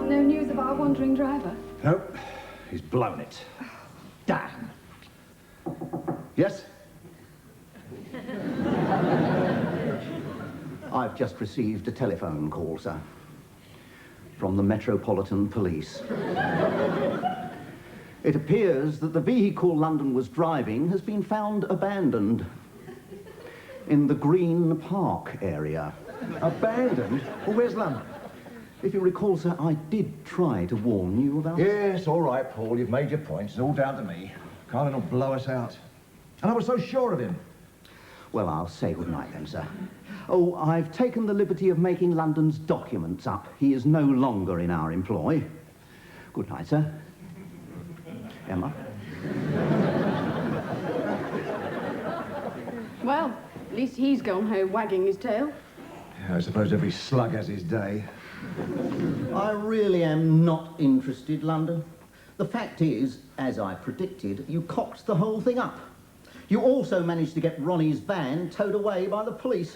No news of our wandering driver? Nope. He's blown it. Damn. Yes? I've just received a telephone call, sir, from the Metropolitan Police. It appears that the vehicle London was driving has been found abandoned in the Green Park area. Abandoned? Well, where's London? If you recall, sir, I did try to warn you about... Yes, all right, Paul. You've made your points. It's all down to me. Can't let him blow us out. And I was so sure of him. Well, I'll say goodnight then, sir. Oh, I've taken the liberty of making London's documents up. He is no longer in our employ. Good night, sir. Emma? Well, at least he's gone home wagging his tail. Yeah, I suppose every slug has his day. I really am not interested, London. The fact is, as I predicted, you cocked the whole thing up. You also managed to get Ronnie's van towed away by the police.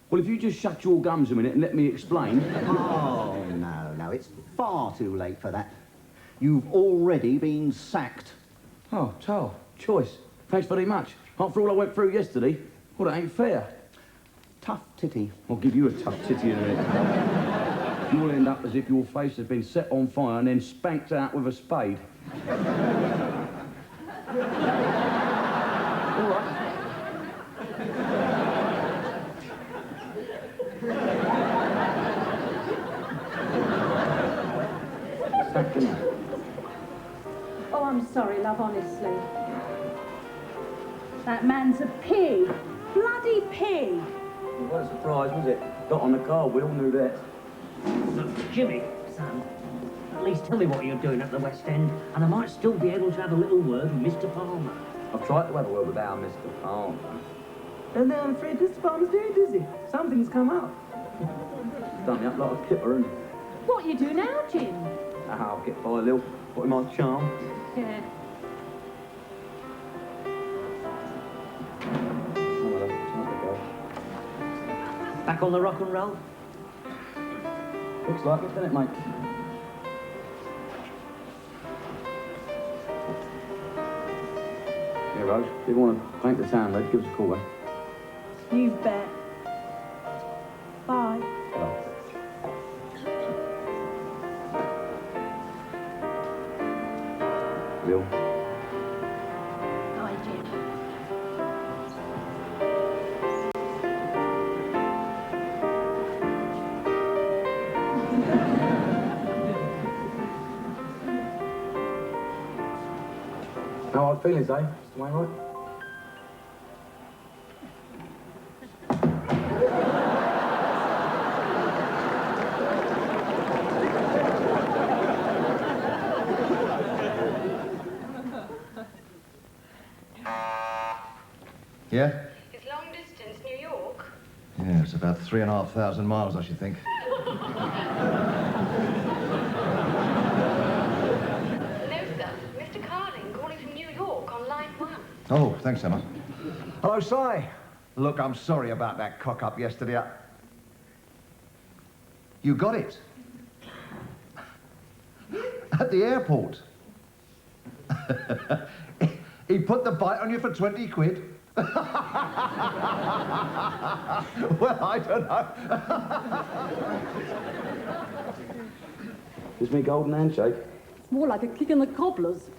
Well, if you just shut your gums a minute and let me explain... Oh, no, it's far too late for that. You've already been sacked. Oh, Tal, choice. Thanks very much. After all I went through yesterday, well, it ain't fair. Tough titty. I'll give you a tough titty in a minute. You'll end up as if your face has been set on fire and then spanked out with a spade. All right. Oh, I'm sorry, love, honestly. That man's a pig. Bloody pig. It wasn't a surprise, was it? Got on the car, we all knew that. Look, Jimmy, son, at least tell me what you're doing at the West End, and I might still be able to have a little word with Mr. Palmer. I've tried to have a word with our Mr. Palmer. And then I'm afraid Mr. Palmer's dead, is he? Something's come up. He's done me up like a kipper, hasn't he? What you do now, Jim? I'll get by a little. Put him on charm. Yeah. Oh, well, time to go. Back on the rock and roll? Looks like it, doesn't it, mate? Yeah, Rose, if you want to paint the town red, give us a call, eh? You bet. Bye. Hello. Bill. Hi, Jim. How are feelings, eh, Mr. Wainwright? Yeah? It's long distance, New York. Yeah, it's about 3,500 miles, I should think. No, sir. Mr. Carling calling from New York on line 1. Oh, thanks, Emma. Hello, Si. Look, I'm sorry about that cock-up yesterday. You got it? At the airport. He put the bite on you for 20 quid. Well, I don't know. It's me golden handshake. It's more like a kick in the cobblers.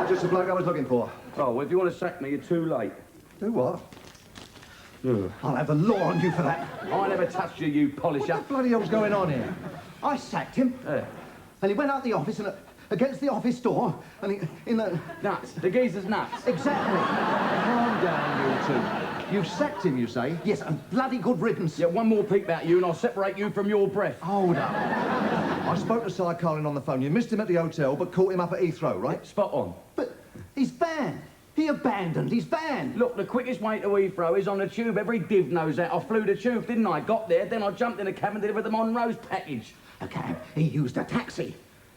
Just the bloke I was looking for. Oh, well, if you want to sack me, you're too late. Do what? Ugh. I'll have the law on you for that. I never touched you, you polisher. What the bloody hell's going on here? I sacked him. Yeah. And he went out the office and against the office door, and he, in the... Nuts. The geezer's nuts. Exactly. Calm down, you two. You've sacked him, you say? Yes, and bloody good riddance. Yeah, one more peep at you and I'll separate you from your breath. Hold up. I spoke to Si Carling on the phone. You missed him at the hotel, but caught him up at Heathrow, right? Spot on. But his van. He abandoned his van. Look, the quickest way to Heathrow is on the tube. Every div knows that. I flew the tube, didn't I? Got there, then I jumped in a cab and delivered the Monroe's package. A cab. He used a taxi.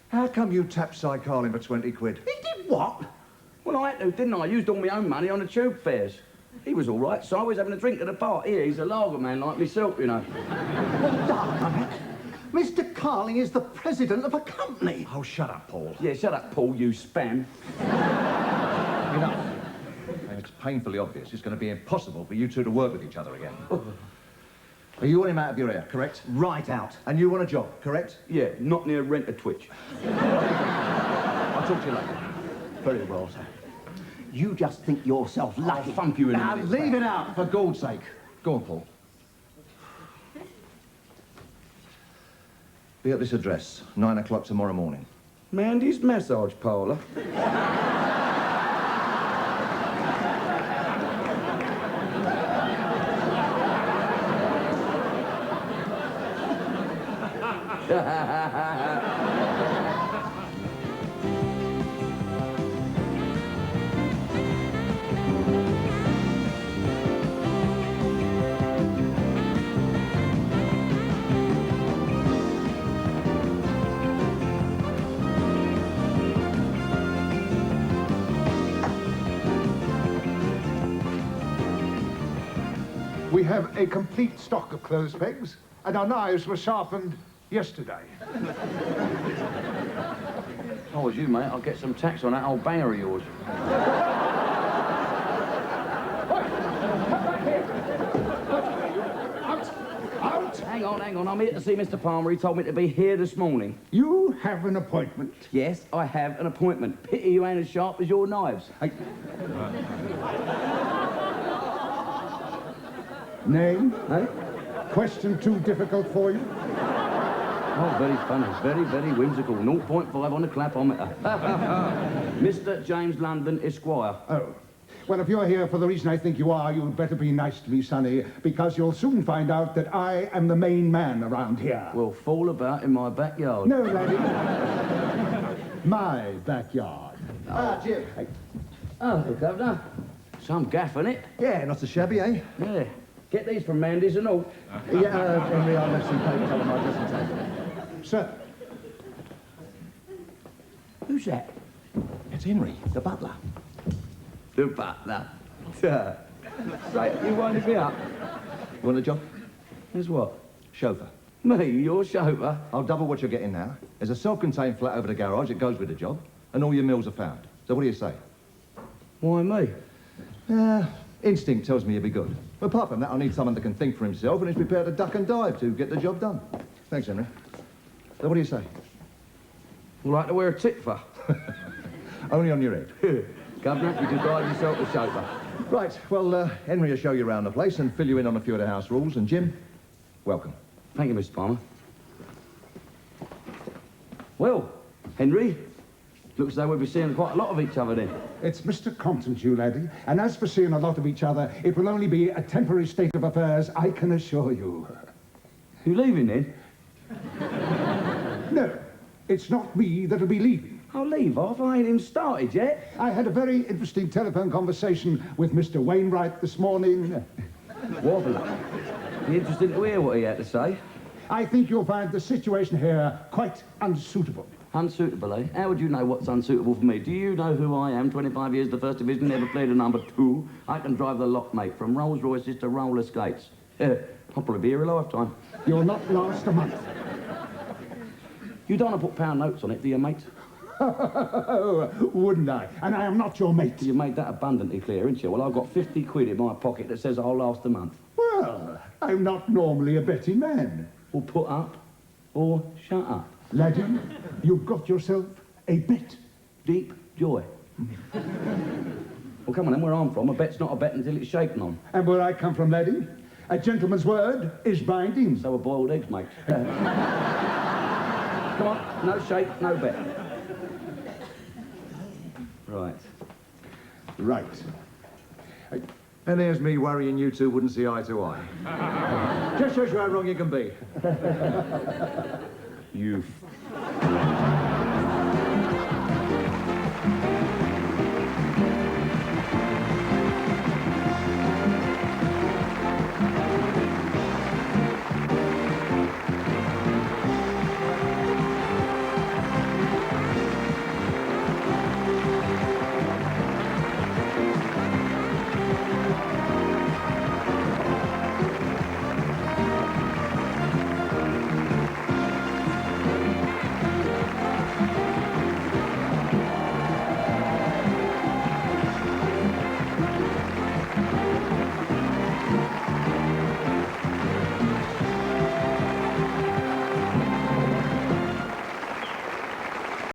How come you tapped Si Carling for 20 quid? He did what? Well, I had to, didn't I? I used all my own money on the tube fares. He was all right, so I was having a drink at the bar. Here, he's a lager man like myself, you know. Damn it. Mr. Carling is the president of a company. Oh, shut up, Paul. Yeah, shut up, Paul, you spam. Enough. And it's painfully obvious it's going to be impossible for you two to work with each other again. You want him out of your hair, correct? Right out. And you want a job, correct? Yeah, not near Rent a Twitch. I'll talk to you later. Very well, sir. You just think yourself lucky. I'll thump you in Now, a minute. leave it out. For Gord's sake. Go on, Paul. Be at this address, 9 o'clock tomorrow morning. Mandy's massage parlour. We have a complete stock of clothes pegs, and our knives were sharpened yesterday. If I was you, mate, I'll get some tax on that old banger of yours. Out! Hang on, I'm here to see Mr. Palmer. He told me to be here this morning. You have an appointment. Yes, I have an appointment. Pity you ain't as sharp as your knives. Name? Eh? Question too difficult for you? Oh, very funny. Very, very whimsical. 0.5 on the clapometer. Mr. James London, Esquire. Oh. Well, if you're here for the reason I think you are, you'd better be nice to me, Sonny, because you'll soon find out that I am the main man around here. Well, fall about in my backyard. No, laddie. My backyard. Ah, Jim. Oh, Governor. Some gaff, innit? Yeah, not so shabby, eh? Yeah. Get these from Mandy's and all. Yeah, Henry, I'll left some papers on my dressing table. Sir, Who's that? It's Henry, the butler. The butler. Straight, you winded me up. You want a job? Here's what? Chauffeur. Me, your chauffeur? I'll double what you're getting now. There's a self-contained flat over the garage that goes with the job, and all your meals are found. So what do you say? Why me? Instinct tells me you'll be good. Apart from that, I need someone that can think for himself and is prepared to duck and dive to get the job done. Thanks, Henry. So what do you say? Would like to wear a tit for? Only on your head. Governor, you can drive yourself a chauffeur. Right, well, Henry will show you around the place and fill you in on a few of the house rules. And Jim, welcome. Thank you, Mr. Palmer. Well, Henry, looks as though we'll be seeing quite a lot of each other then. it's Mr. Constance, you laddie, and as for seeing a lot of each other, it will only be a temporary state of affairs, I can assure you. You leaving then? No, it's not me that'll be leaving. I'll leave off. I ain't even started yet. I had a very interesting telephone conversation with Mr. Wainwright this morning. Wobbler. Be interested to hear what he had to say. I think you'll find the situation here quite unsuitable. Unsuitable, eh? How would you know what's unsuitable for me? Do you know who I am? 25 years, the First Division, never played a number 2. I can drive the lot, mate, from Rolls Royces to roller skates. I'll probably be here a lifetime. You'll not last a month. You don't want to put pound notes on it, do you, mate? Wouldn't I? And I am not your mate. You made that abundantly clear, ain't you? Well, I've got 50 quid in my pocket that says I'll last a month. Well, I'm not normally a betting man. Or put up, or shut up. Laddie, you've got yourself a bet. Deep joy. Well, come on then, where I'm from, a bet's not a bet until it's shaken on. And where I come from, laddie, a gentleman's word is binding. So are boiled eggs, mate. Come on, no shake, no bet. Right. Right. And there's me worrying you two wouldn't see eye to eye. Just shows you how wrong you can be. You